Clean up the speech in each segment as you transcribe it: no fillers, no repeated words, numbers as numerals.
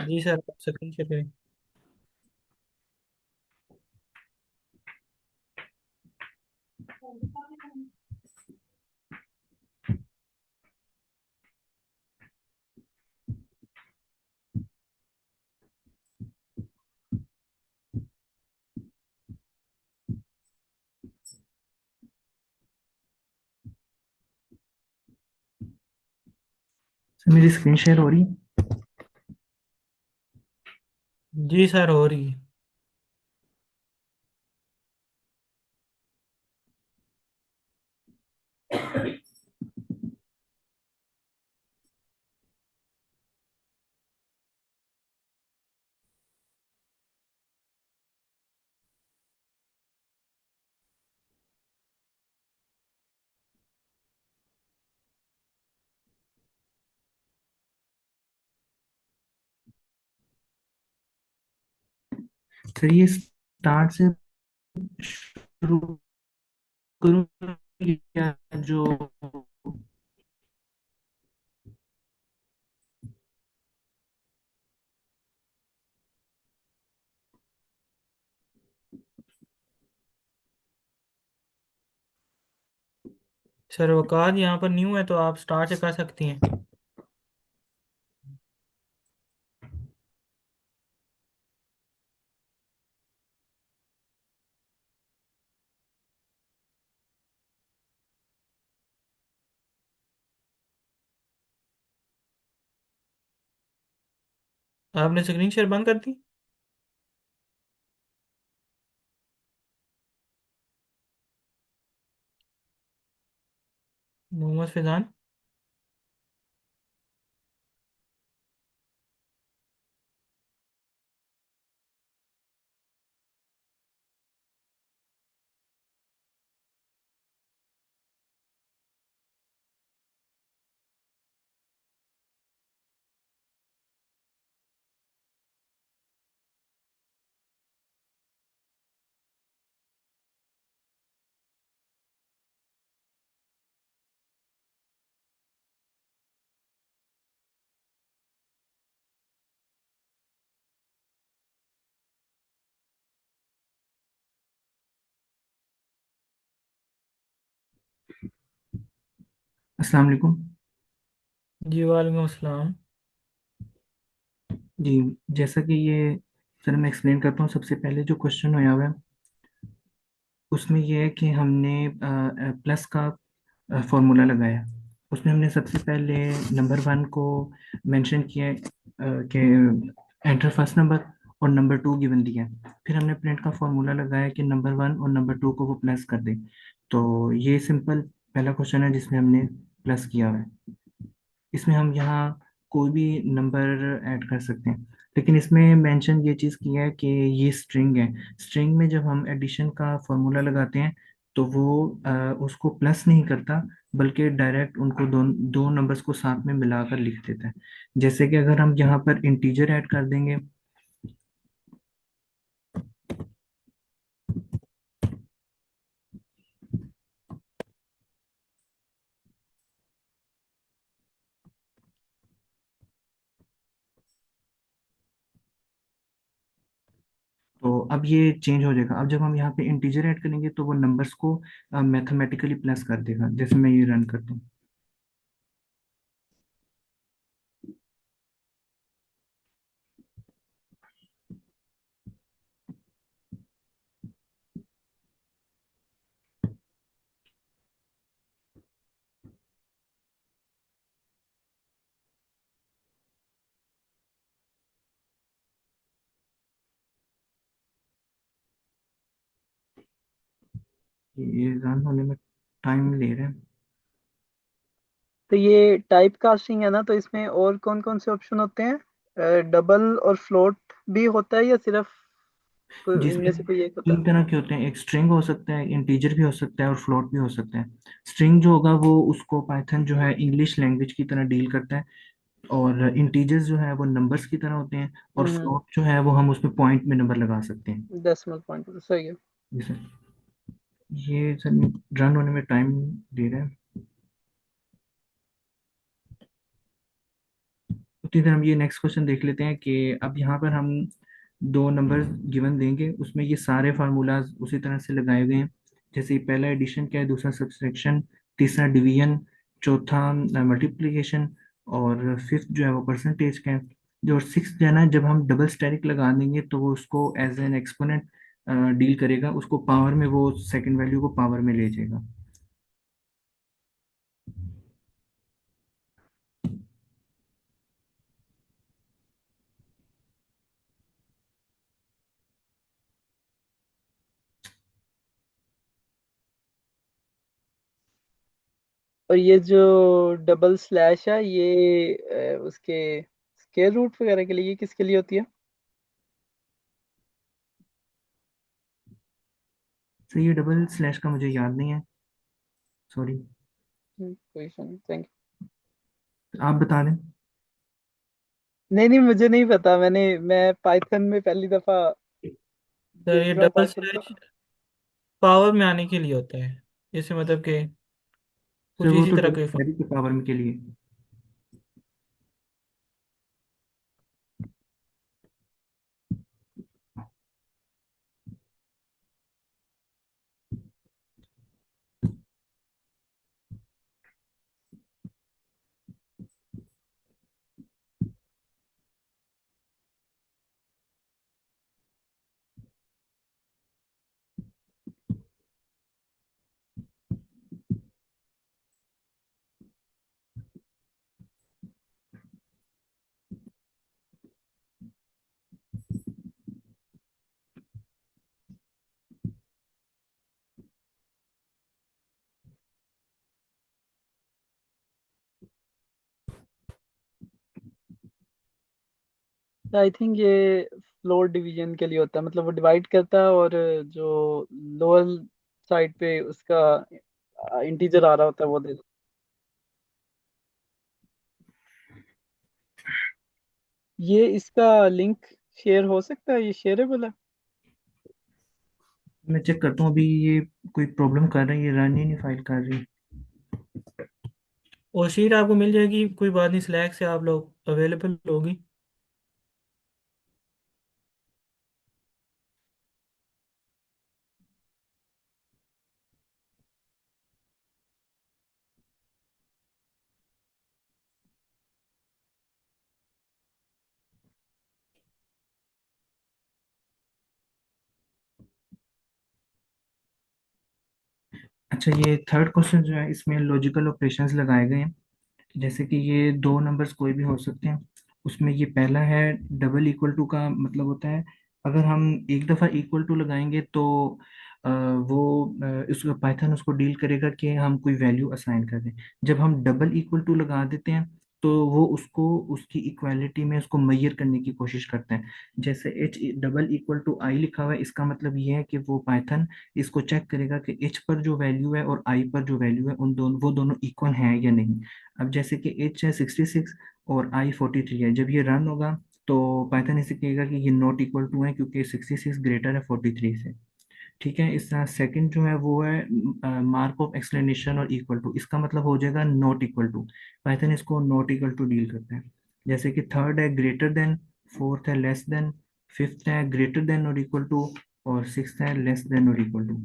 जी sir, screen share करें। Sir मेरी screen share हो रही है। जी सर, हो रही है। सर ये स्टार्ट से शुरू करूँ या जो। सर वकात यहाँ पर न्यू है तो आप स्टार्ट से कर सकती हैं। आपने स्क्रीन शेयर बंद कर दी? मोहम्मद फैजान। अस्सलाम वालेकुम। जी वालेकुम अस्सलाम। जी, जैसा कि ये सर मैं एक्सप्लेन करता हूँ। सबसे पहले जो क्वेश्चन होया हुआ है उसमें ये है कि हमने प्लस का फॉर्मूला लगाया। उसमें हमने सबसे पहले नंबर वन को मेंशन किया है कि एंटर फर्स्ट नंबर, और नंबर टू गिवन दिया है। फिर हमने प्रिंट का फॉर्मूला लगाया कि नंबर वन और नंबर टू को वो प्लस कर दे। तो ये सिंपल पहला क्वेश्चन है जिसमें हमने प्लस किया हुआ है। इसमें हम यहाँ कोई भी नंबर ऐड कर सकते हैं, लेकिन इसमें मेंशन ये चीज़ की है कि ये स्ट्रिंग है। स्ट्रिंग में जब हम एडिशन का फॉर्मूला लगाते हैं तो वो उसको प्लस नहीं करता, बल्कि डायरेक्ट उनको दो दो नंबर्स को साथ में मिलाकर लिख देता है। जैसे कि अगर हम यहाँ पर इंटीजर ऐड कर देंगे तो अब ये चेंज हो जाएगा। अब जब हम यहाँ पे इंटीजर ऐड करेंगे तो वो नंबर्स को मैथमेटिकली प्लस कर देगा। जैसे मैं ये रन करता हूँ, ये रन होने में टाइम ले रहा है। तो ये टाइप कास्टिंग है ना, तो इसमें और कौन कौन से ऑप्शन होते हैं? डबल और फ्लोट भी होता है या सिर्फ जिसमें इनमें से कोई एक होता तीन है? तरह के होते हैं। एक स्ट्रिंग हो सकता है, इंटीजर भी हो सकता है, और फ्लोट भी हो सकता है। स्ट्रिंग जो होगा वो उसको पाइथन जो है इंग्लिश लैंग्वेज की तरह डील करता है, और इंटीजर्स जो है वो नंबर्स की तरह होते हैं, और हम्म। फ्लोट जो है वो हम उसमें पॉइंट में नंबर लगा सकते हैं। डेसिमल पॉइंट सही है। जी सर। ये सर रन होने में टाइम ले रहा है। तो उतनी देर हम ये नेक्स्ट क्वेश्चन देख लेते हैं कि अब यहाँ पर हम दो नंबर गिवन देंगे, उसमें ये सारे फार्मूलाज उसी तरह से लगाए गए हैं। जैसे पहला एडिशन क्या है, दूसरा सब्सट्रैक्शन, तीसरा डिवीजन, चौथा मल्टीप्लिकेशन, और फिफ्थ जो है वो परसेंटेज का है। जो सिक्स जो है ना, जब हम डबल स्टेरिक लगा देंगे तो वो उसको एज एन एक्सपोनेंट डील करेगा, उसको पावर में, वो सेकंड वैल्यू को पावर में ले जाएगा। और ये जो डबल स्लैश है ये उसके स्क्वायर रूट वगैरह के लिए, ये किसके लिए होती है? तो ये डबल स्लैश का मुझे याद नहीं है, सॉरी। कोई नहीं, थैंक आप बता दें। यू। नहीं नहीं, मुझे नहीं पता, मैं पाइथन में पहली दफा सर ये देख रहा हूँ डबल पाइथन स्लैश को। पावर में आने के लिए होता है, जैसे मतलब कि सर कुछ वो इसी तो तरह डबल के स्टेरिक के पावर में के लिए। आई थिंक ये फ्लोर डिवीजन के लिए होता है, मतलब वो डिवाइड करता है और जो लोअर साइड पे उसका इंटीजर आ रहा होता है वो दे। ये इसका लिंक शेयर हो सकता है, ये शेयरेबल है? मैं चेक करता हूँ अभी, ये कोई प्रॉब्लम कर रही है, रन ही नहीं फाइल कर रही। और शीट आपको मिल जाएगी, कोई बात नहीं, स्लैक से आप लोग अवेलेबल होगी। अच्छा, ये थर्ड क्वेश्चन जो है, इसमें लॉजिकल ऑपरेशंस लगाए गए हैं। जैसे कि ये दो नंबर्स कोई भी हो सकते हैं। उसमें ये पहला है, डबल इक्वल टू का मतलब होता है, अगर हम एक दफ़ा इक्वल टू लगाएंगे तो वो उसका पाइथन उसको डील करेगा कि हम कोई वैल्यू असाइन कर दें। जब हम डबल इक्वल टू लगा देते हैं तो वो उसको उसकी इक्वालिटी में उसको मैयर करने की कोशिश करते हैं। जैसे एच डबल इक्वल टू आई लिखा हुआ है, इसका मतलब ये है कि वो पाइथन इसको चेक करेगा कि एच पर जो वैल्यू है और आई पर जो वैल्यू है, उन दोनों वो दोनों इक्वल हैं या नहीं। अब जैसे कि एच है 66 और आई 43 है, जब ये रन होगा तो पाइथन इसे कहेगा कि ये नॉट इक्वल टू है, क्योंकि 66 ग्रेटर है 43 से। ठीक है, इस तरह सेकंड जो है वो है मार्क ऑफ एक्सप्लेनेशन और इक्वल टू, इसका मतलब हो जाएगा नॉट इक्वल टू। पाइथन इसको नॉट इक्वल टू डील करता है। जैसे कि थर्ड है ग्रेटर देन, फोर्थ है लेस देन, फिफ्थ है ग्रेटर देन और इक्वल टू, और सिक्स्थ है लेस देन और इक्वल टू।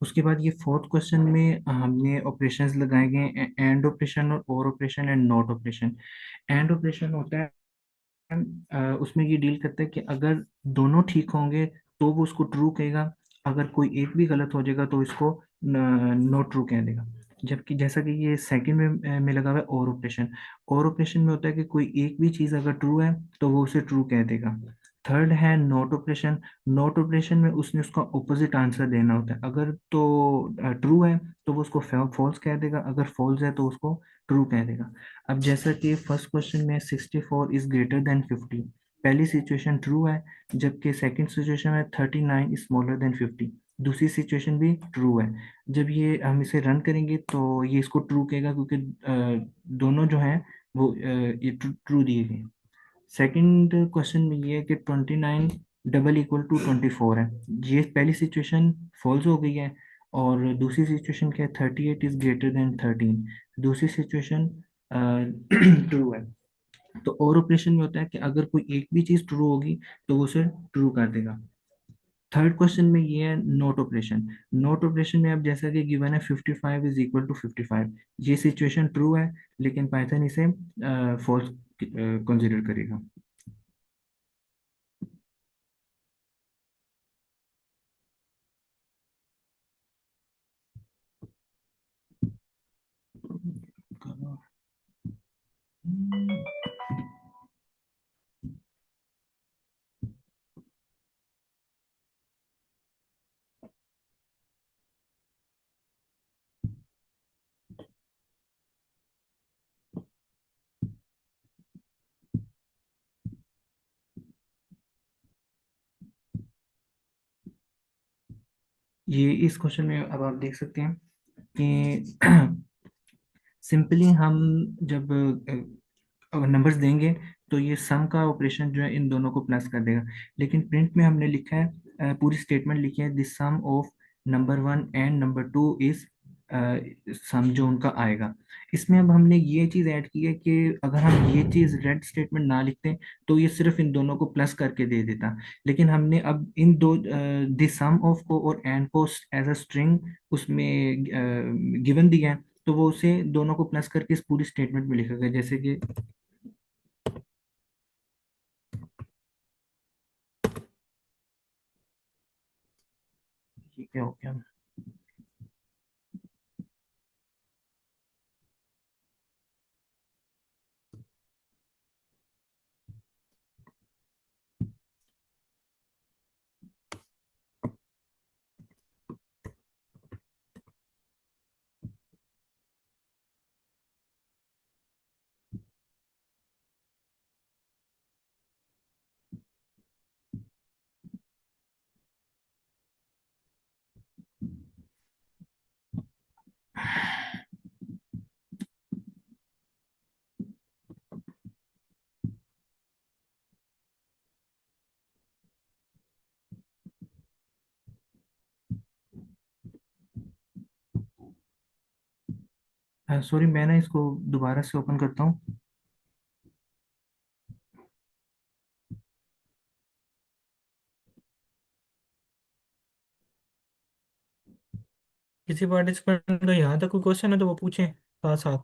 उसके बाद ये फोर्थ क्वेश्चन में हमने ऑपरेशंस लगाए गए हैं, एंड ऑपरेशन और operation and not operation. And operation होता है, उसमें ये डील करता है कि अगर दोनों ठीक होंगे तो वो उसको ट्रू कहेगा, अगर कोई एक भी गलत हो जाएगा तो इसको नॉट ट्रू कह देगा। जबकि जैसा कि ये सेकंड में लगा हुआ है और ऑपरेशन। और ऑपरेशन में होता है कि कोई एक भी चीज़ अगर ट्रू है तो वो उसे ट्रू कह देगा। थर्ड है नॉट ऑपरेशन। नॉट ऑपरेशन में उसने उसका ऑपोजिट आंसर देना होता है, अगर तो ट्रू है तो वो उसको फॉल्स कह देगा, अगर फॉल्स है तो उसको ट्रू कह देगा। अब जैसा कि फर्स्ट क्वेश्चन में 64 इज ग्रेटर देन 50, पहली सिचुएशन ट्रू है, जबकि सेकंड सिचुएशन में 39 इज स्मॉलर देन 50, दूसरी सिचुएशन भी ट्रू है। जब ये हम इसे रन करेंगे तो ये इसको ट्रू कहेगा, क्योंकि दोनों जो हैं वो ये ट्रू दिए गए। सेकंड क्वेश्चन में ये है कि 29 डबल इक्वल टू 24 है। ये पहली सिचुएशन फॉल्स हो गई है। और दूसरी सिचुएशन क्या है, 38 इज ग्रेटर देन 13। दूसरी सिचुएशन ट्रू है। तो और ऑपरेशन में होता है कि अगर कोई एक भी चीज ट्रू होगी तो वो उसे ट्रू कर देगा। थर्ड क्वेश्चन में ये है नोट ऑपरेशन। नोट ऑपरेशन में अब जैसा कि गिवन है 55 इज इक्वल टू 55, ये सिचुएशन ट्रू है लेकिन पाइथन इसे फॉल्स कंसीडर करेगा। ये इस क्वेश्चन में अब आप देख सकते हैं कि सिंपली हम जब नंबर्स देंगे तो ये सम का ऑपरेशन जो है इन दोनों को प्लस कर देगा। लेकिन प्रिंट में हमने लिखा है, पूरी स्टेटमेंट लिखी है, this sum of number one and number two is sum जो उनका आएगा। इसमें अब हमने ये चीज़ ऐड की है कि अगर हम ये चीज़ रेड स्टेटमेंट ना लिखते तो ये सिर्फ इन दोनों को प्लस करके दे देता। लेकिन हमने अब इन दो दिस सम ऑफ को और एंड को एज अ स्ट्रिंग उसमें गिवन दिया है, तो वो उसे दोनों को प्लस करके इस पूरी स्टेटमेंट में लिखा गया। जैसे कि ये क्या हो गया, सॉरी मैं ना इसको दोबारा से ओपन करता हूँ। किसी पार्टिसिपेंट का यहाँ तक कोई क्वेश्चन है तो वो पूछें साथ साथ।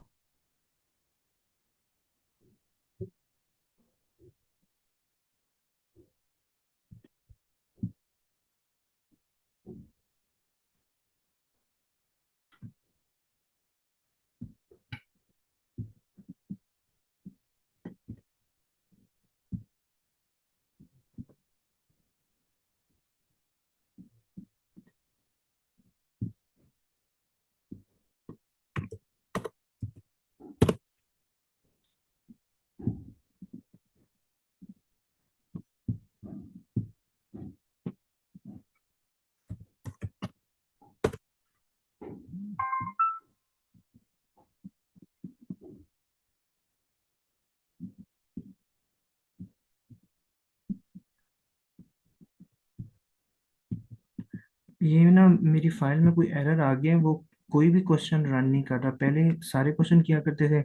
ये ना मेरी फाइल में कोई एरर आ गया है, वो कोई भी क्वेश्चन रन नहीं कर रहा। पहले सारे क्वेश्चन किया करते थे,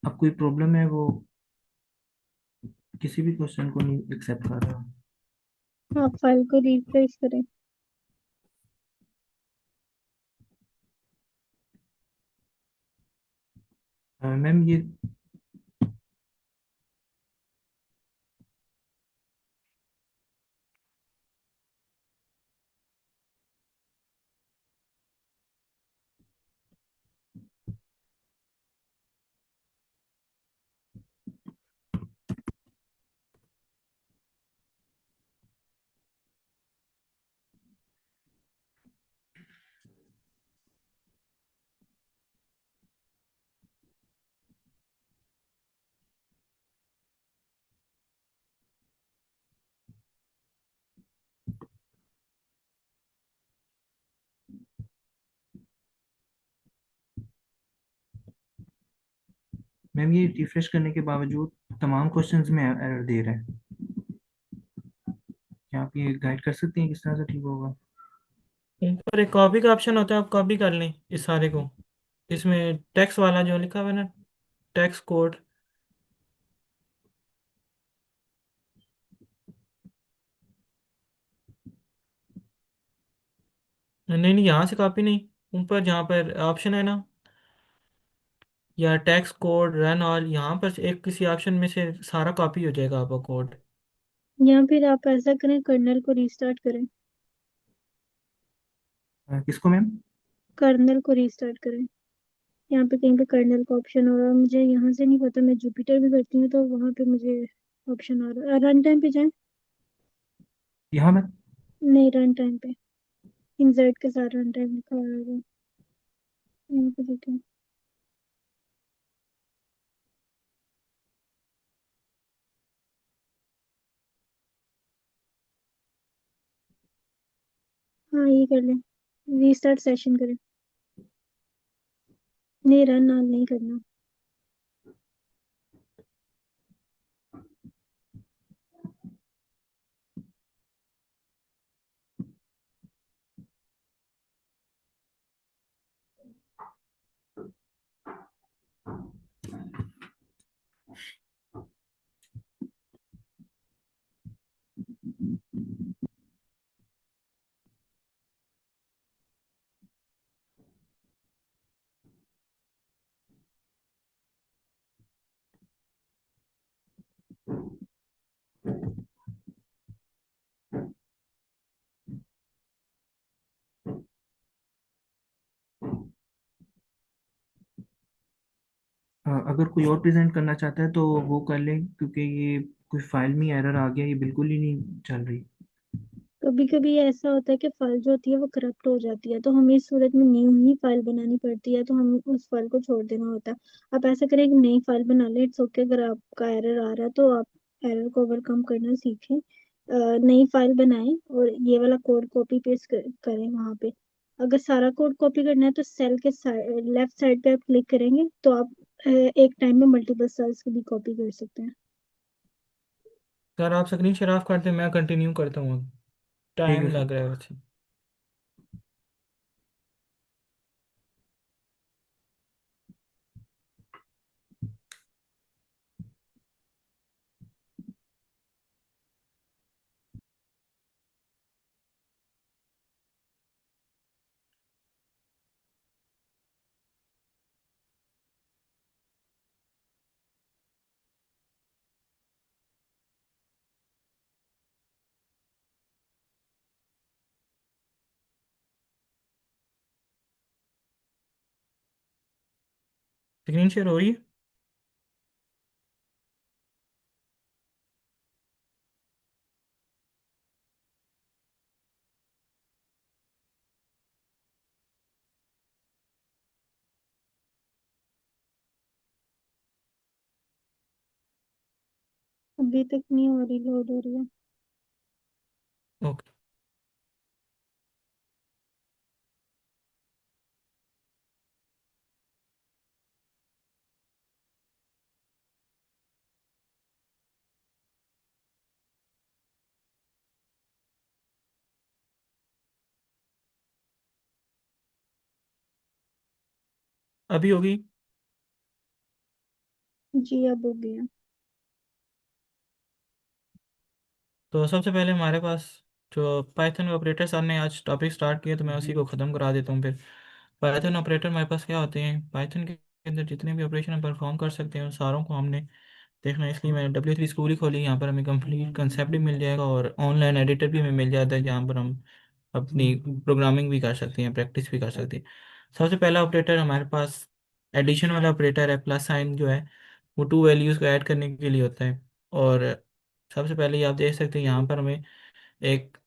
अब कोई प्रॉब्लम है, वो किसी भी क्वेश्चन को नहीं एक्सेप्ट कर रहा। आप फाइल को रिफ्रेश करें। मैम ये मैम ये रिफ्रेश करने के बावजूद तमाम क्वेश्चंस में एरर दे रहा है। क्या आप ये गाइड कर सकते हैं किस तरह से ठीक होगा? ऊपर एक कॉपी का ऑप्शन होता है, आप कॉपी कर लें इस सारे को। इसमें टैक्स वाला जो लिखा हुआ है ना, टैक्स कोड। नहीं नहीं, यहाँ से कॉपी नहीं। ऊपर जहाँ पर ऑप्शन है ना, या टैक्स कोड रन ऑल, यहाँ पर एक किसी ऑप्शन में से सारा कॉपी हो जाएगा आपका कोड। या फिर आप ऐसा करें, कर्नल को रीस्टार्ट करें। किसको मैम? कर्नल को रीस्टार्ट करें। यहाँ पे कहीं पे कर्नल का ऑप्शन हो रहा है, मुझे यहाँ से नहीं पता। मैं जुपिटर भी करती हूँ तो वहां पे मुझे ऑप्शन आ रहा है। रन टाइम पे जाएं। यहाँ मैम? नहीं, रन टाइम पे इंसर्ट के साथ रन टाइम लिखा हुआ है। यहाँ पे देखें। हाँ, ये कर लें। रीस्टार्ट सेशन करें। नहीं, रन ऑन नहीं करना। अगर कोई और प्रेजेंट करना चाहता है तो वो कर ले, क्योंकि ये कोई फाइल में एरर आ गया, ये बिल्कुल ही नहीं चल रही। कभी कभी ऐसा होता है कि फाइल जो होती है वो करप्ट हो जाती है, तो हमें इस सूरत में न्यू ही फाइल बनानी पड़ती है, तो हम उस फाइल को छोड़ देना होता है। आप ऐसा करें कि नई फाइल बना लें। इट्स ओके, अगर आपका एरर आ रहा है तो आप एरर को ओवरकम करना सीखें। नई फाइल बनाएं और ये वाला कोड कॉपी पेस्ट करें वहां पे। अगर सारा कोड कॉपी करना है तो सेल के लेफ्ट साइड पे आप क्लिक करेंगे तो आप एक टाइम में मल्टीपल सेल्स को भी कॉपी कर सकते हैं। सर आप स्क्रीन शेयर ऑफ करते हैं, मैं कंटिन्यू करता हूँ। ठीक टाइम है सर। लग रहा है वैसे। स्क्रीन शेयर हो रही है। अभी तक नहीं हो रही, लोड हो रही है। ओके। अभी होगी। जी, अब हो गया। तो सबसे पहले हमारे पास जो पाइथन ऑपरेटर सर ने आज टॉपिक स्टार्ट किया, तो मैं उसी को ख़त्म करा देता हूँ फिर। पाइथन ऑपरेटर हमारे पास क्या होते हैं, पाइथन के अंदर जितने भी ऑपरेशन हम परफॉर्म कर सकते हैं उन सारों को हमने देखना है। इसलिए मैंने W3 स्कूल ही खोली। यहाँ पर हमें कंप्लीट कंसेप्ट भी मिल जाएगा और ऑनलाइन एडिटर भी हमें मिल जाता है, जहाँ पर हम अपनी प्रोग्रामिंग भी कर सकते हैं, प्रैक्टिस भी कर सकते हैं। सबसे पहला ऑपरेटर हमारे पास एडिशन वाला ऑपरेटर है। प्लस साइन जो है वो टू वैल्यूज़ को ऐड करने के लिए होता है। और सबसे पहले ये आप देख सकते हैं, यहाँ पर हमें एक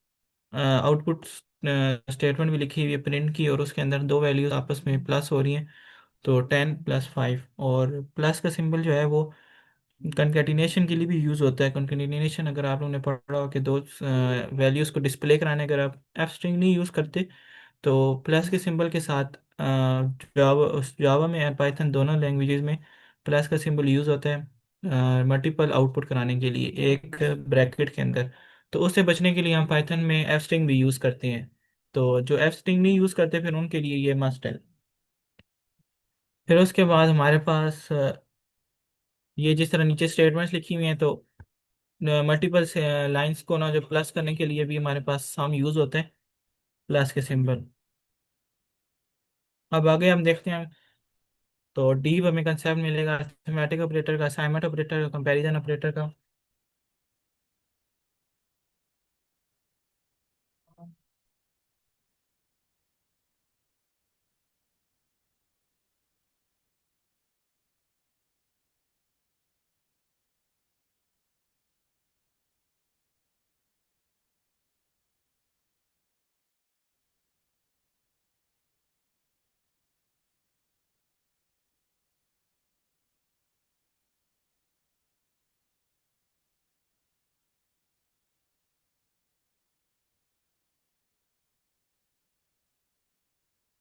आउटपुट स्टेटमेंट भी लिखी हुई है प्रिंट की, और उसके अंदर दो वैल्यूज आपस में प्लस हो रही हैं। तो 10 + 5, और प्लस का सिंबल जो है वो कंकेटिनेशन के लिए भी यूज़ होता है। कंकेटिनेशन अगर आप लोगों ने पढ़ा हो कि दो वैल्यूज़ को डिस्प्ले कराने, अगर आप एफ स्ट्रिंग नहीं यूज़ करते तो प्लस के सिंबल के साथ जावा में और पाइथन दोनों लैंग्वेजेस में प्लस का सिंबल यूज़ होता है मल्टीपल आउटपुट कराने के लिए एक ब्रैकेट के अंदर। तो उससे बचने के लिए हम पाइथन में एफ स्ट्रिंग भी यूज़ करते हैं। तो जो एफ स्ट्रिंग नहीं यूज़ करते फिर उनके लिए ये मस्ट है। फिर उसके बाद हमारे पास ये जिस तरह नीचे स्टेटमेंट्स लिखी हुई हैं, तो मल्टीपल लाइंस को ना जो प्लस करने के लिए भी हमारे पास हम यूज़ होते हैं प्लस के सिंबल। अब आगे हम देखते हैं। तो डीप हमें कंसेप्ट मिलेगा अरिथमेटिक ऑपरेटर का, असाइनमेंट ऑपरेटर का, कंपैरिजन ऑपरेटर का।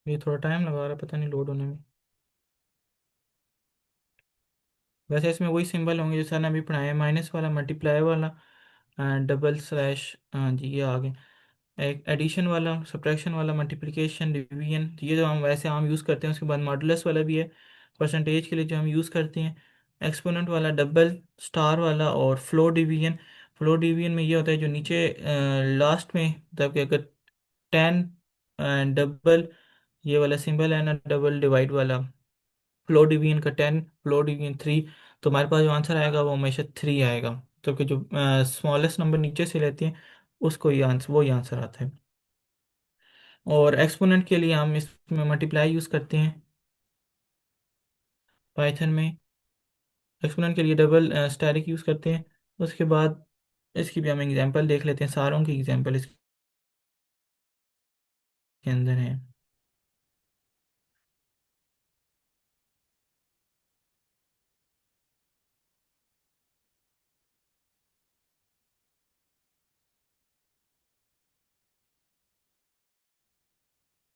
ये थोड़ा टाइम लगा रहा है, पता नहीं लोड होने में। वैसे इसमें वही सिंबल होंगे जो सर ने अभी पढ़ाया, माइनस वाला, मल्टीप्लाई वाला, डबल स्लैश, हाँ जी ये आ गए। एक एडिशन वाला, सब्ट्रैक्शन वाला, मल्टीप्लिकेशन, डिवीजन, ये जो हम वैसे आम यूज़ करते हैं। उसके बाद मॉडुलस वाला भी है, परसेंटेज के लिए जो हम यूज़ करते हैं। एक्सपोनेंट वाला, डबल स्टार वाला, और फ्लो डिवीजन। फ्लो डिवीजन में ये होता है जो नीचे लास्ट में, मतलब कि अगर 10 डबल ये वाला सिंबल है ना, डबल डिवाइड वाला, फ्लो डिवीजन का 10, फ्लो डिवीजन 3, तो हमारे पास जो आंसर आएगा वो हमेशा 3 आएगा। तो कि जो स्मॉलेस्ट नंबर नीचे से लेते हैं उसको ये आंसर, वो ही आंसर आता है। और एक्सपोनेंट के लिए हम इसमें मल्टीप्लाई यूज़ करते हैं पाइथन में। एक्सपोनेंट के लिए डबल स्टैटिक यूज़ करते हैं। उसके बाद इसकी भी हम एग्जांपल देख लेते हैं, सारों की एग्जांपल इसके अंदर है।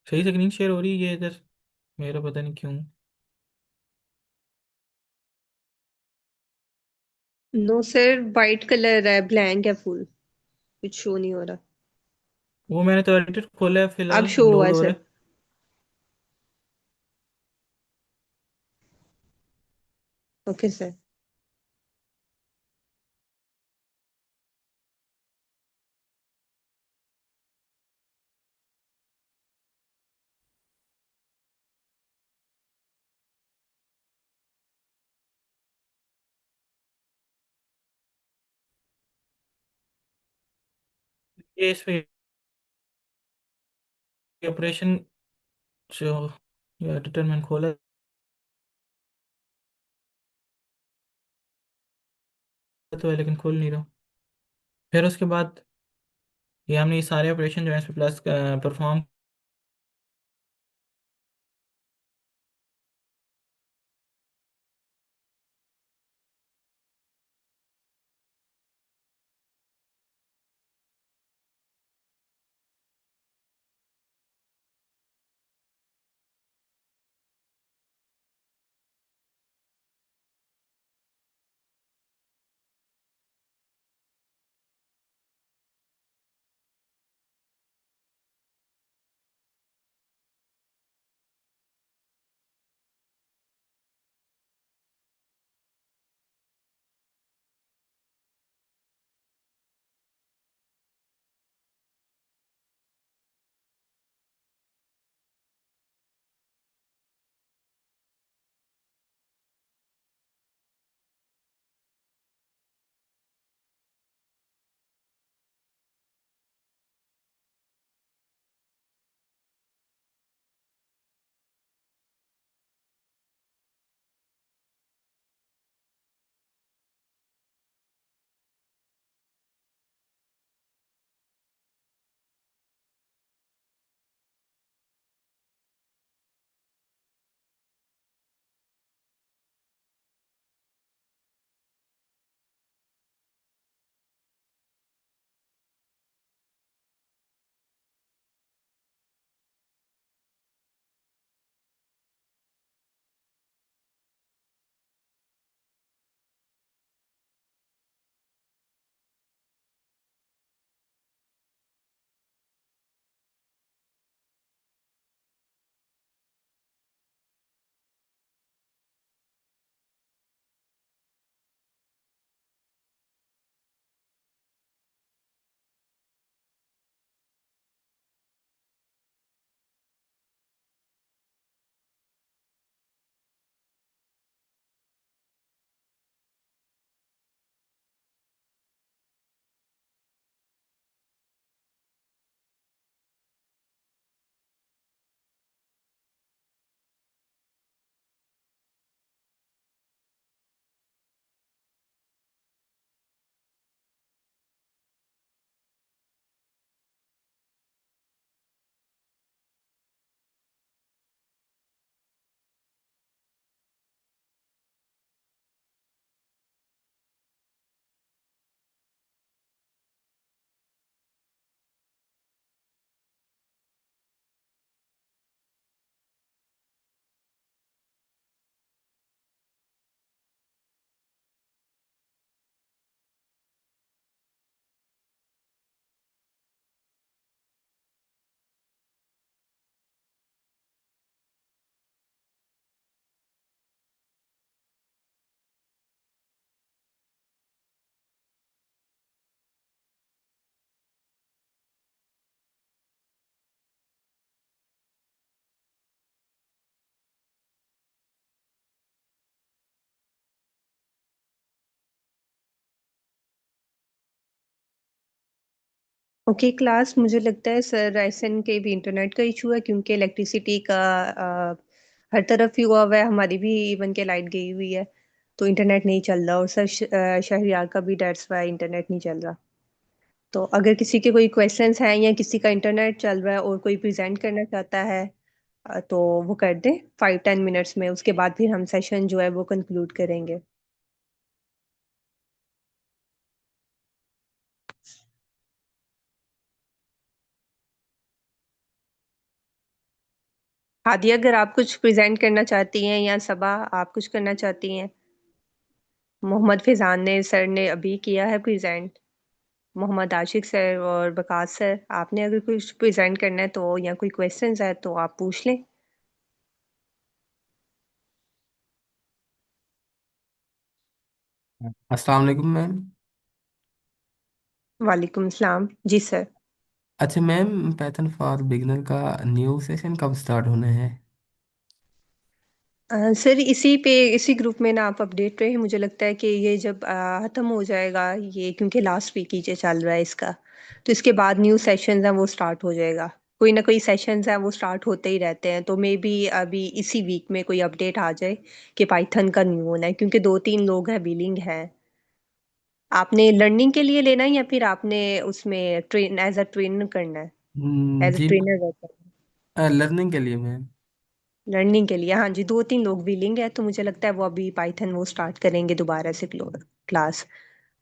सही से स्क्रीन शेयर हो रही है ये इधर, मेरा पता नहीं क्यों। नो सर, वाइट कलर है, ब्लैंक है फुल, कुछ शो नहीं हो रहा। वो मैंने तो एडिटर खोला है अब फिलहाल, शो हुआ लोड है हो रहा सर। है। Okay sir. ये इसमें ऑपरेशन जो एडिटर मैंने खोला तो है लेकिन खोल नहीं रहा। फिर उसके बाद ये हमने ये सारे ऑपरेशन जो है इस पे प्लस परफॉर्म ओके क्लास, मुझे लगता है सर रायसन के भी इंटरनेट का इशू है, क्योंकि इलेक्ट्रिसिटी का हर तरफ ही हुआ हुआ है, हमारी भी इवन के लाइट गई हुई है, तो इंटरनेट नहीं चल रहा। और सर शहरियार का भी डेट्स वाई इंटरनेट नहीं चल रहा। तो अगर किसी के कोई क्वेश्चंस हैं या किसी का इंटरनेट चल रहा है और कोई प्रेजेंट करना चाहता है, तो वो कर दें 5-10 मिनट्स में, उसके बाद फिर हम सेशन जो है वो कंक्लूड करेंगे। हादी, अगर आप कुछ प्रेजेंट करना चाहती हैं या सबा आप कुछ करना चाहती हैं। मोहम्मद फैजान ने सर ने अभी किया है प्रेजेंट। मोहम्मद आशिक सर और बकास सर, आपने अगर कुछ प्रेजेंट करना है तो, या कोई क्वेश्चंस है तो आप पूछ लें। अस्सलाम वालेकुम मैम। वालेकुम सलाम जी सर। अच्छा मैम, पैथन फॉर बिगिनर का न्यू सेशन कब स्टार्ट होना है? सर इसी ग्रुप में ना आप अपडेट रहे। मुझे लगता है कि ये जब खत्म हो जाएगा ये, क्योंकि लास्ट वीक ही जो चल रहा है इसका, तो इसके बाद न्यू सेशंस हैं वो स्टार्ट हो जाएगा। कोई ना कोई सेशंस हैं वो स्टार्ट होते ही रहते हैं, तो मे बी अभी इसी वीक में कोई अपडेट आ जाए कि पाइथन का न्यू होना है, क्योंकि 2-3 लोग हैं बिलिंग हैं। आपने लर्निंग के लिए लेना है या फिर आपने उसमें ट्रेन एज अ ट्रेनर करना है, एज अ जी, ट्रेनर वर्क करना है? लर्निंग के लिए मैम। लर्निंग के लिए, हाँ जी, 2-3 लोग विलिंग है, तो मुझे लगता है वो अभी पाइथन वो स्टार्ट करेंगे दोबारा से क्लास।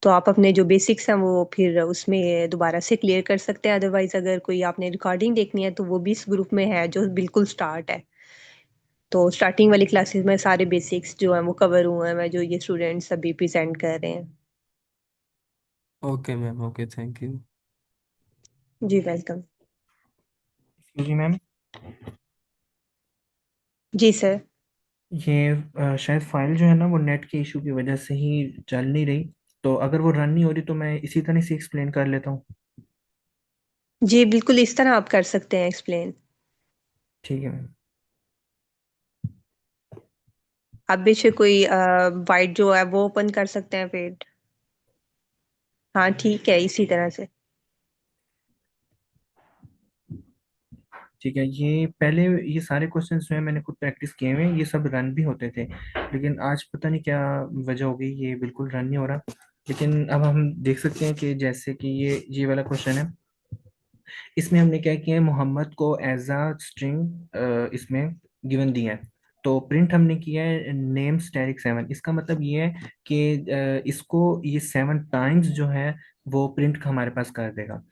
तो आप अपने जो बेसिक्स हैं वो फिर उसमें दोबारा से क्लियर कर सकते हैं। अदरवाइज अगर कोई आपने रिकॉर्डिंग देखनी है तो वो भी इस ग्रुप में है जो बिल्कुल स्टार्ट है। तो स्टार्टिंग वाली क्लासेस में सारे बेसिक्स जो हैं वो कवर हुए हैं, जो ये स्टूडेंट्स अभी प्रेजेंट कर रहे हैं। Okay ma'am, okay, thank you. जी वेलकम। जी मैम, जी सर। ये शायद फाइल जो है ना वो नेट के इशू की वजह से ही चल नहीं रही। तो अगर वो रन नहीं हो रही तो मैं इसी तरह से एक्सप्लेन कर लेता हूँ। जी बिल्कुल इस तरह आप कर सकते हैं एक्सप्लेन। ठीक है मैम। आप बेशक कोई वाइट जो है वो ओपन कर सकते हैं फिर। हाँ ठीक है, इसी तरह से। ठीक है, ये पहले ये सारे क्वेश्चंस जो है मैंने खुद प्रैक्टिस किए हुए हैं, ये सब रन भी होते थे। लेकिन आज पता नहीं क्या वजह हो गई, ये बिल्कुल रन नहीं हो रहा। लेकिन अब हम देख सकते हैं कि जैसे कि ये वाला क्वेश्चन है, इसमें हमने क्या किया है, मोहम्मद को एज अ स्ट्रिंग इसमें गिवन दिया है। तो प्रिंट हमने किया है नेम स्टैटिक 7। इसका मतलब ये है कि इसको ये 7 टाइम्स जो है वो प्रिंट हमारे पास कर देगा।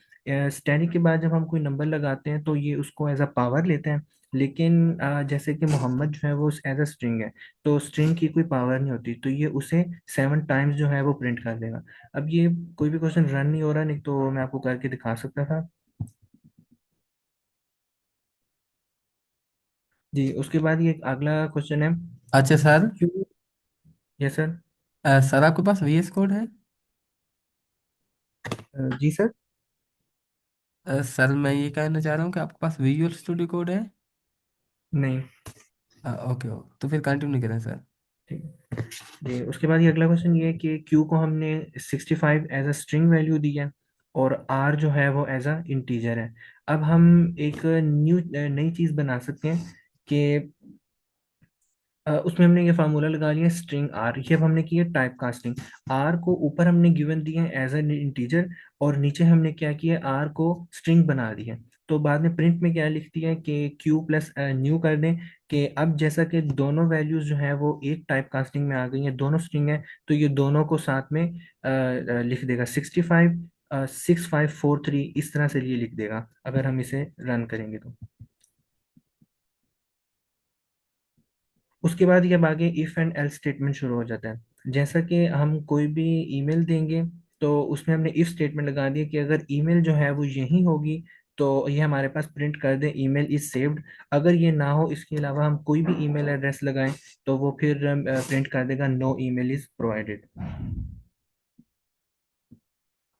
स्टैटिक के बाद जब हम कोई नंबर लगाते हैं तो ये उसको एज अ पावर लेते हैं। लेकिन जैसे कि मोहम्मद जो है वो एज अ स्ट्रिंग है, तो स्ट्रिंग की कोई पावर नहीं होती, तो ये उसे 7 टाइम्स जो है वो प्रिंट कर देगा। अब ये कोई भी क्वेश्चन रन नहीं हो रहा, नहीं तो मैं आपको करके दिखा सकता था। जी, उसके बाद ये अगला क्वेश्चन है। अच्छा सर। क्यों? Yes sir. सर आपके पास VS कोड है? जी सर। सर मैं ये कहना चाह रहा हूँ कि आपके पास विजुअल स्टूडियो कोड है? नहीं। ओके, तो फिर कंटिन्यू करें सर। ठीक है जी, उसके बाद ये अगला क्वेश्चन ये है कि क्यू को हमने 65 एज अ स्ट्रिंग वैल्यू दी है, और आर जो है वो एज अ इंटीजर है। अब हम एक नई चीज़ बना सकते हैं कि उसमें हमने ये फार्मूला लगा लिया स्ट्रिंग आर। ये अब हमने की है टाइप कास्टिंग। आर को ऊपर हमने गिवन दिया है एज एन इंटीजर, और नीचे हमने क्या किया, आर को स्ट्रिंग बना दिया। तो बाद में प्रिंट में क्या लिख दिया है कि क्यू प्लस न्यू कर दें, कि अब जैसा कि दोनों वैल्यूज जो है वो एक टाइप कास्टिंग में आ गई हैं, दोनों स्ट्रिंग है, तो ये दोनों को साथ में लिख देगा 65 6543 इस तरह से ये लिख देगा अगर हम इसे रन करेंगे तो। उसके बाद ये अब आगे इफ एंड एल्स स्टेटमेंट शुरू हो जाता है। जैसा कि हम कोई भी ईमेल देंगे, तो उसमें हमने इफ स्टेटमेंट लगा दिया कि अगर ईमेल जो है वो यही होगी तो ये हमारे पास प्रिंट कर दे ईमेल इज सेव्ड। अगर ये ना हो, इसके अलावा हम कोई भी ईमेल एड्रेस लगाएं, तो वो फिर प्रिंट कर देगा नो ईमेल इज प्रोवाइडेड।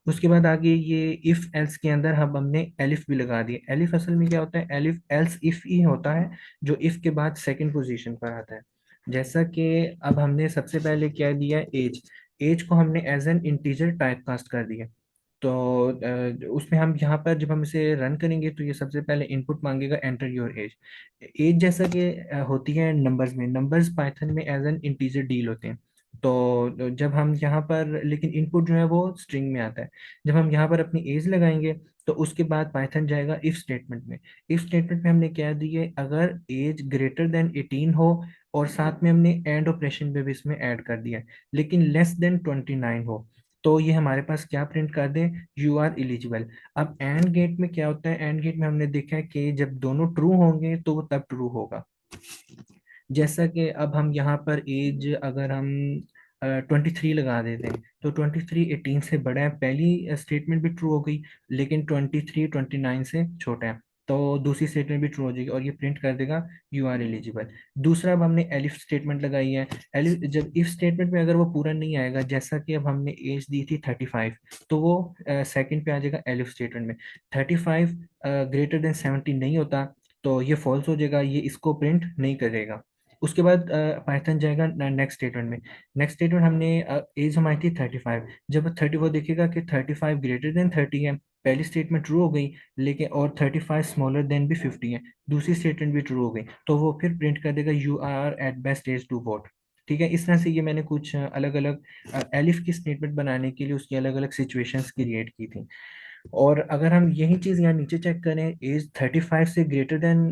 उसके बाद आगे ये इफ एल्स के अंदर हम हमने एलिफ भी लगा दिया। एलिफ असल में क्या होता है, एलिफ एल्स इफ ही होता है, जो इफ के बाद सेकंड पोजीशन पर आता है। जैसा कि अब हमने सबसे पहले क्या दिया, एज। एज को हमने as an integer type cast कर दिया। तो उसमें हम यहाँ पर जब हम इसे रन करेंगे तो ये सबसे पहले इनपुट मांगेगा एंटर योर एज। एज जैसा कि होती है नंबर्स में, नंबर्स पाइथन में एज एन इंटीजर डील होते हैं। तो जब हम यहाँ पर, लेकिन इनपुट जो है वो स्ट्रिंग में आता है। जब हम यहाँ पर अपनी एज लगाएंगे तो उसके बाद पाइथन जाएगा इफ स्टेटमेंट में। इफ स्टेटमेंट में हमने क्या दिए, अगर एज ग्रेटर देन 18 हो, और साथ में हमने एंड ऑपरेशन पे भी इसमें ऐड कर दिया है, लेकिन लेस देन 29 हो, तो ये हमारे पास क्या प्रिंट कर दे, यू आर एलिजिबल। अब एंड गेट में क्या होता है, एंड गेट में हमने देखा है कि जब दोनों ट्रू होंगे तो वो तब ट्रू होगा। जैसा कि अब हम यहाँ पर एज अगर हम 23 लगा देते हैं तो 23 18 से बड़ा है, पहली स्टेटमेंट भी ट्रू हो गई, लेकिन 23 29 से छोटा है, तो दूसरी स्टेटमेंट भी ट्रू हो जाएगी और ये प्रिंट कर देगा यू आर एलिजिबल। दूसरा, अब हमने एलिफ स्टेटमेंट लगाई है। एलिफ जब इफ स्टेटमेंट में अगर वो पूरा नहीं आएगा, जैसा कि अब हमने एज दी थी 35, तो वो सेकंड पे आ जाएगा एलिफ स्टेटमेंट में। 35 ग्रेटर देन 70 नहीं होता, तो ये फॉल्स हो जाएगा, ये इसको प्रिंट नहीं करेगा। उसके बाद पाइथन जाएगा नेक्स्ट स्टेटमेंट में। नेक्स्ट स्टेटमेंट हमने एज हमारी थी 35, जब 34 देखेगा कि 35 ग्रेटर देन 30 है, पहली स्टेटमेंट ट्रू हो गई, लेकिन और 35 स्मॉलर देन भी 50 है, दूसरी स्टेटमेंट भी ट्रू हो गई, तो वो फिर प्रिंट कर देगा you are at best age to vote. ठीक है, इस तरह से ये मैंने कुछ अलग अलग एलिफ की स्टेटमेंट बनाने के लिए उसकी अलग अलग सिचुएशंस क्रिएट की थी। और अगर हम यही चीज यहाँ नीचे चेक करें, एज 35 से ग्रेटर देन,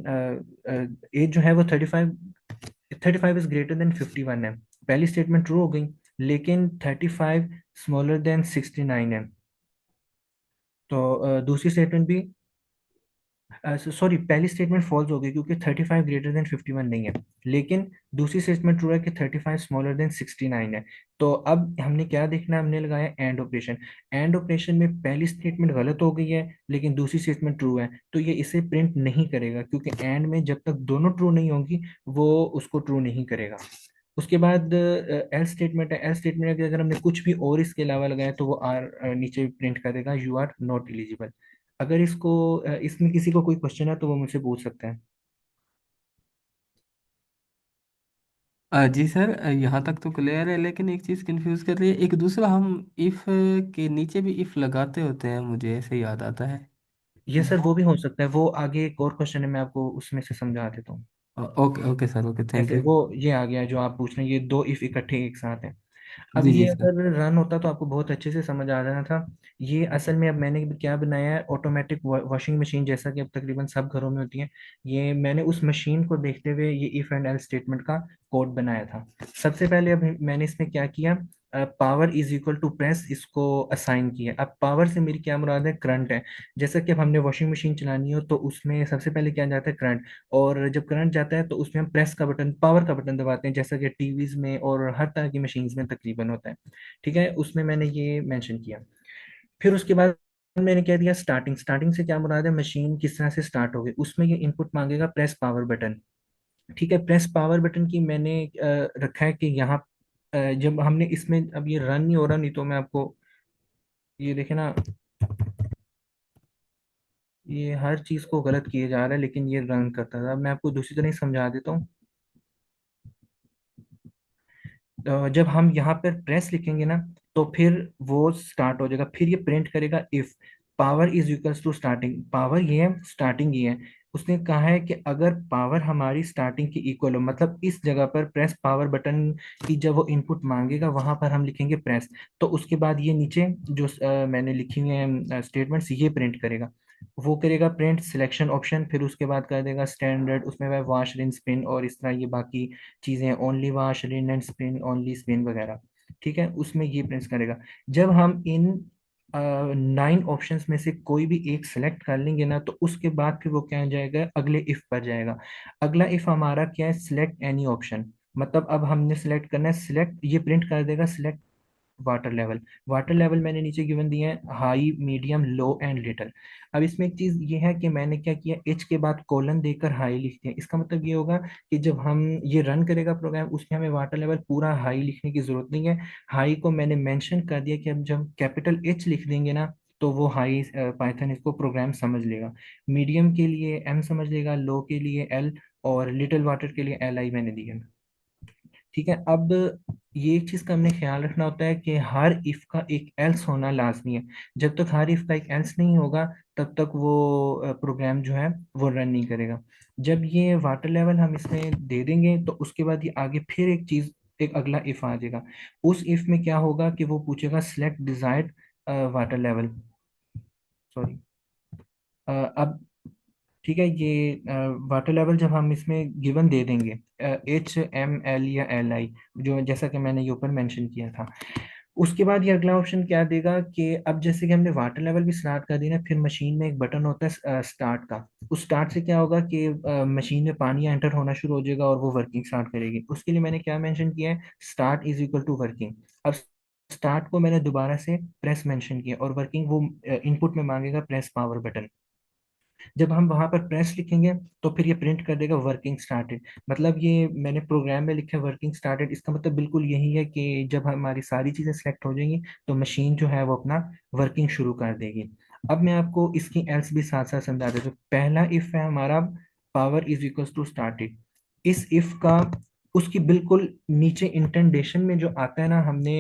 एज जो है वो 35 इज ग्रेटर देन 51 है, पहली स्टेटमेंट ट्रू हो गई, लेकिन 35 स्मॉलर देन 69 है, तो दूसरी स्टेटमेंट भी, सॉरी, पहली स्टेटमेंट फॉल्स हो गई क्योंकि 35 ग्रेटर देन 51 नहीं है, लेकिन दूसरी स्टेटमेंट ट्रू है कि 35 स्मॉलर देन 69 है। तो अब हमने क्या देखना है, हमने लगाया एंड ऑपरेशन। एंड ऑपरेशन में पहली स्टेटमेंट गलत हो गई है, लेकिन दूसरी स्टेटमेंट ट्रू है, तो ये इसे प्रिंट नहीं करेगा, क्योंकि एंड में जब तक दोनों ट्रू नहीं होंगी वो उसको ट्रू नहीं करेगा। उसके बाद एल स्टेटमेंट है। एल स्टेटमेंट के अगर हमने कुछ भी और इसके अलावा लगाया तो वो आर नीचे प्रिंट कर देगा, यू आर नॉट एलिजिबल। अगर इसको इसमें किसी को कोई क्वेश्चन है तो वो मुझसे पूछ सकता है। जी सर, यहाँ तक तो क्लियर है, लेकिन एक चीज़ कंफ्यूज कर रही है। एक दूसरा, हम इफ के नीचे भी इफ लगाते होते हैं, मुझे ऐसे याद आता है। ये सर वो भी हो सकता है, वो आगे एक और क्वेश्चन है, मैं आपको उसमें से समझा देता हूँ। Okay okay sir, okay, thank जैसे यू। वो ये आ गया जो आप पूछ रहे हैं, ये दो इफ इकट्ठे एक साथ हैं। अब जी ये जी सर। अगर रन होता तो आपको बहुत अच्छे से समझ आ जाना था। ये असल में अब मैंने क्या बनाया है, ऑटोमेटिक वॉशिंग मशीन, जैसा कि अब तकरीबन सब घरों में होती है। ये मैंने उस मशीन को देखते हुए ये इफ एंड एल स्टेटमेंट का कोड बनाया था। सबसे पहले अब मैंने इसमें क्या किया, power is equal to press इसको असाइन किया। अब पावर से मेरी क्या मुराद है, करंट है। जैसा कि अब हमने वॉशिंग मशीन चलानी हो तो उसमें सबसे पहले क्या जाता है, करंट। और जब करंट जाता है तो उसमें हम प्रेस का बटन, पावर का बटन दबाते हैं, जैसा कि टीवीज में और हर तरह की मशीन्स में तकरीबन होता है। ठीक है, उसमें मैंने ये मेंशन किया। फिर उसके बाद मैंने कह दिया स्टार्टिंग। स्टार्टिंग से क्या मुराद है, मशीन किस तरह से स्टार्ट होगी, उसमें ये इनपुट मांगेगा प्रेस पावर बटन। ठीक है, प्रेस पावर बटन की मैंने रखा है कि यहाँ जब हमने इसमें, अब ये रन नहीं हो रहा, नहीं तो मैं आपको, ये देखे ना, ये हर चीज को गलत किया जा रहा है, लेकिन ये रन करता था। मैं आपको दूसरी तरह ही समझा देता हूँ। जब हम यहाँ पर प्रेस लिखेंगे ना, तो फिर वो स्टार्ट हो जाएगा, फिर ये प्रिंट करेगा if power is equals to starting. Power ये है, स्टार्टिंग ये है। उसने कहा है कि अगर पावर हमारी स्टार्टिंग की इक्वल हो, मतलब इस जगह पर प्रेस पावर बटन की जब वो इनपुट मांगेगा वहां पर हम लिखेंगे प्रेस, तो उसके बाद ये नीचे जो मैंने लिखी हुई है स्टेटमेंट्स, ये प्रिंट करेगा। वो करेगा प्रिंट सिलेक्शन ऑप्शन, फिर उसके बाद कर देगा स्टैंडर्ड, उसमें वह वॉश रिन स्पिन और इस तरह ये बाकी चीजें, only wash Rin and spin, only spin वगैरह। ठीक है, उसमें ये प्रिंट करेगा। जब हम इन 9 ऑप्शंस में से कोई भी एक सिलेक्ट कर लेंगे ना, तो उसके बाद फिर वो क्या हो जाएगा, अगले इफ पर जाएगा। अगला इफ हमारा क्या है, सिलेक्ट एनी ऑप्शन। मतलब अब हमने सिलेक्ट करना है, सिलेक्ट, ये प्रिंट कर देगा select water level. Water level मैंने नीचे गिवन दिए हैं, high, medium, low and little. अब इसमें एक चीज ये है कि मैंने क्या किया, एच के बाद कोलन देकर हाई लिख दिया। इसका मतलब ये होगा कि जब हम ये रन करेगा प्रोग्राम, उसमें हमें वाटर लेवल पूरा हाई लिखने की जरूरत नहीं है। हाई को मैंने मेंशन कर दिया कि अब जब कैपिटल एच लिख देंगे ना, तो वो हाई, पाइथन इसको प्रोग्राम समझ लेगा। मीडियम के लिए एम समझ लेगा, लो के लिए एल, और लिटिल वाटर के लिए एल आई मैंने दिया। ठीक है। अब ये एक चीज का हमने ख्याल रखना होता है कि हर इफ का एक एल्स होना लाजमी है। जब तक हर इफ का एक एल्स नहीं होगा तब तक वो प्रोग्राम जो है वो रन नहीं करेगा। जब ये वाटर लेवल हम इसमें दे देंगे तो उसके बाद ये आगे फिर एक चीज, एक अगला इफ आ जाएगा। उस इफ में क्या होगा कि वो पूछेगा select desired water level, sorry. अब ठीक है, ये वाटर लेवल जब हम इसमें गिवन दे देंगे HML या LI, जो जैसा कि मैंने ये ऊपर मेंशन किया था, उसके बाद ये अगला ऑप्शन क्या देगा कि अब जैसे कि हमने वाटर लेवल भी स्टार्ट कर दिया ना, फिर मशीन में एक बटन होता है स्टार्ट का। उस स्टार्ट से क्या होगा कि मशीन में पानी एंटर होना शुरू हो जाएगा और वो वर्किंग स्टार्ट करेगी। उसके लिए मैंने क्या मेंशन किया है, start is equal to working. अब स्टार्ट को मैंने दोबारा से प्रेस मेंशन किया और वर्किंग वो इनपुट में मांगेगा प्रेस पावर बटन। जब हम वहां पर प्रेस लिखेंगे तो फिर ये प्रिंट कर देगा वर्किंग स्टार्टेड। मतलब ये मैंने प्रोग्राम में लिखा है वर्किंग स्टार्टेड, इसका मतलब बिल्कुल यही है कि जब हमारी सारी चीजें सेलेक्ट हो जाएंगी तो मशीन जो है वो अपना वर्किंग शुरू कर देगी। अब मैं आपको इसकी एल्स भी साथ साथ समझा देता हूँ। पहला इफ है हमारा power is equal to started. इस इफ का उसकी बिल्कुल नीचे इंटेंडेशन में जो आता है ना, हमने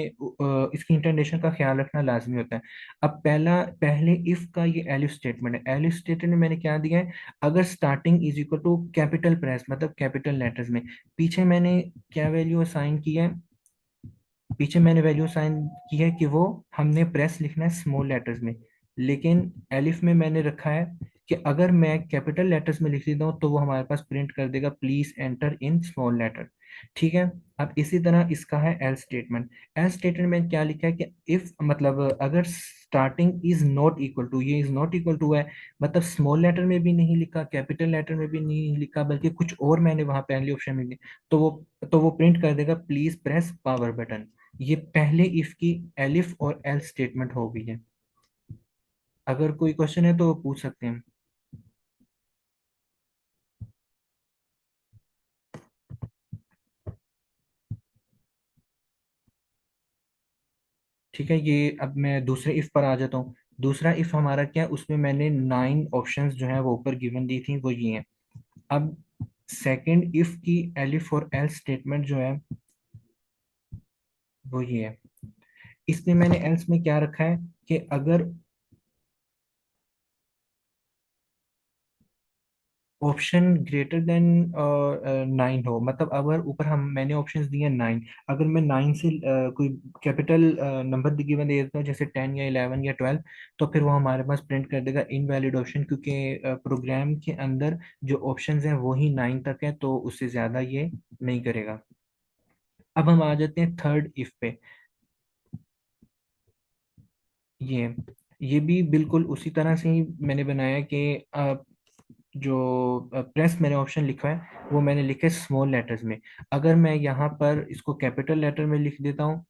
इसकी इंटेंडेशन का ख्याल रखना लाजमी होता है। अब पहले इफ का ये एलिफ स्टेटमेंट है। एलिफ स्टेटमेंट में मैंने क्या दिया है, अगर starting is equal to capital press मतलब कैपिटल लेटर्स में, पीछे मैंने क्या वैल्यू असाइन की है, पीछे मैंने वैल्यू असाइन की है कि वो हमने प्रेस लिखना है स्मॉल लेटर्स में। लेकिन एलिफ में मैंने रखा है कि अगर मैं कैपिटल लेटर्स में लिख देता हूँ तो वो हमारे पास प्रिंट कर देगा please enter in small letter. ठीक है। अब इसी तरह इसका है एल स्टेटमेंट। एल स्टेटमेंट में क्या लिखा है कि इफ मतलब अगर starting is not equal to, ये इज नॉट इक्वल टू है मतलब स्मॉल लेटर में भी नहीं लिखा, कैपिटल लेटर में भी नहीं लिखा, बल्कि कुछ और मैंने वहां पहले ऑप्शन में दिया, तो वो प्रिंट कर देगा प्लीज प्रेस पावर बटन। ये पहले इफ की एलिफ और एल स्टेटमेंट हो गई है। अगर कोई क्वेश्चन है तो पूछ सकते हैं। ठीक है, ये अब मैं दूसरे इफ पर आ जाता हूँ। दूसरा इफ हमारा क्या है, उसमें मैंने 9 ऑप्शंस जो है वो ऊपर गिवन दी थी, वो ये हैं। अब सेकंड इफ की एलिफ और एल स्टेटमेंट जो है वो ये है। इसमें मैंने एल्स में क्या रखा है कि अगर ऑप्शन ग्रेटर देन 9 हो, मतलब अगर ऊपर हम मैंने ऑप्शंस दिए 9, अगर मैं 9 से कोई कैपिटल नंबर गिवन दे देता हूँ जैसे 10 या 11 या 12, तो फिर वो हमारे पास प्रिंट कर देगा इनवैलिड ऑप्शन, क्योंकि प्रोग्राम के अंदर जो ऑप्शंस हैं वही 9 तक है, तो उससे ज़्यादा ये नहीं करेगा। अब हम आ जाते हैं थर्ड इफ पे। ये ये भी बिल्कुल उसी तरह से ही मैंने बनाया कि जो प्रेस मैंने ऑप्शन लिखा है वो मैंने लिखा है स्मॉल लेटर्स में। अगर मैं यहाँ पर इसको कैपिटल लेटर में लिख देता हूँ,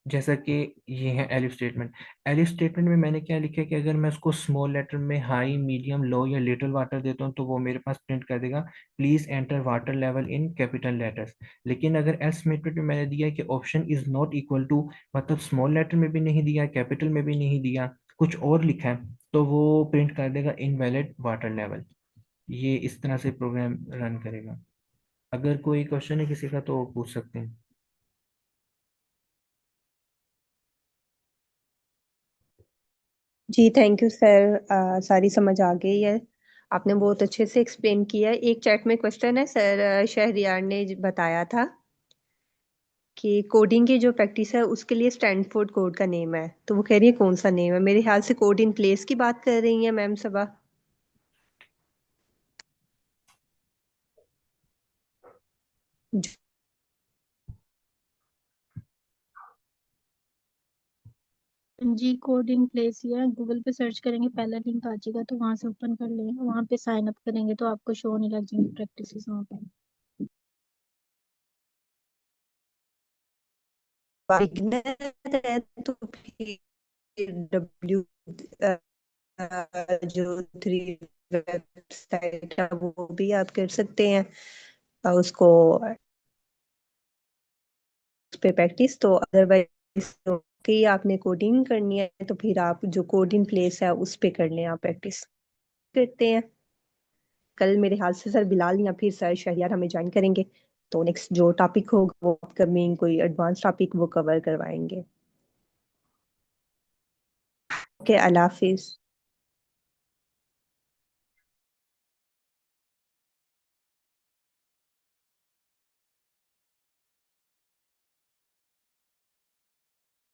जैसा कि ये है एलिफ स्टेटमेंट। एलिफ स्टेटमेंट में मैंने क्या लिखा है कि अगर मैं उसको स्मॉल लेटर में हाई मीडियम लो या लिटिल वाटर देता हूँ तो वो मेरे पास प्रिंट कर देगा please enter water level in capital letters. लेकिन अगर एल स्टेटमेंट में मैंने दिया कि option is not equal to, मतलब स्मॉल लेटर में भी नहीं दिया कैपिटल में भी नहीं दिया, कुछ और लिखा है, तो वो प्रिंट कर देगा इनवैलिड वाटर लेवल। ये इस तरह से प्रोग्राम रन करेगा। अगर कोई क्वेश्चन है किसी का तो पूछ सकते हैं। जी थैंक यू सर, सारी समझ आ गई है। आपने बहुत अच्छे से एक्सप्लेन किया है। एक चैट में क्वेश्चन है सर, शहरियार ने बताया था कि कोडिंग की जो प्रैक्टिस है उसके लिए स्टैनफोर्ड कोड का नेम है, तो वो कह रही है कौन सा नेम है। मेरे ख्याल से कोड इन प्लेस की बात कर रही है मैम सबा। जी कोड इन प्लेस ही है, गूगल पे सर्च करेंगे पहला लिंक आ जाएगा तो वहां से ओपन कर लेंगे, वहां पे साइन अप करेंगे तो आपको शो होने लग जाएंगे प्रैक्टिसेस वहां पे। बिगनर है तो फिर डब्ल्यू जो 3 वेबसाइट है वो भी आप कर सकते हैं, और उसको उस पे प्रैक्टिस। तो अदरवाइज कि आपने कोडिंग करनी है तो फिर आप जो कोड इन प्लेस है उस पे कर लें, आप प्रैक्टिस करते हैं। कल मेरे ख्याल से सर बिलाल या फिर सर शहरियार हमें ज्वाइन करेंगे, तो नेक्स्ट जो टॉपिक होगा वो अपकमिंग कोई एडवांस टॉपिक वो कवर करवाएंगे। ओके, अल्लाह हाफिज।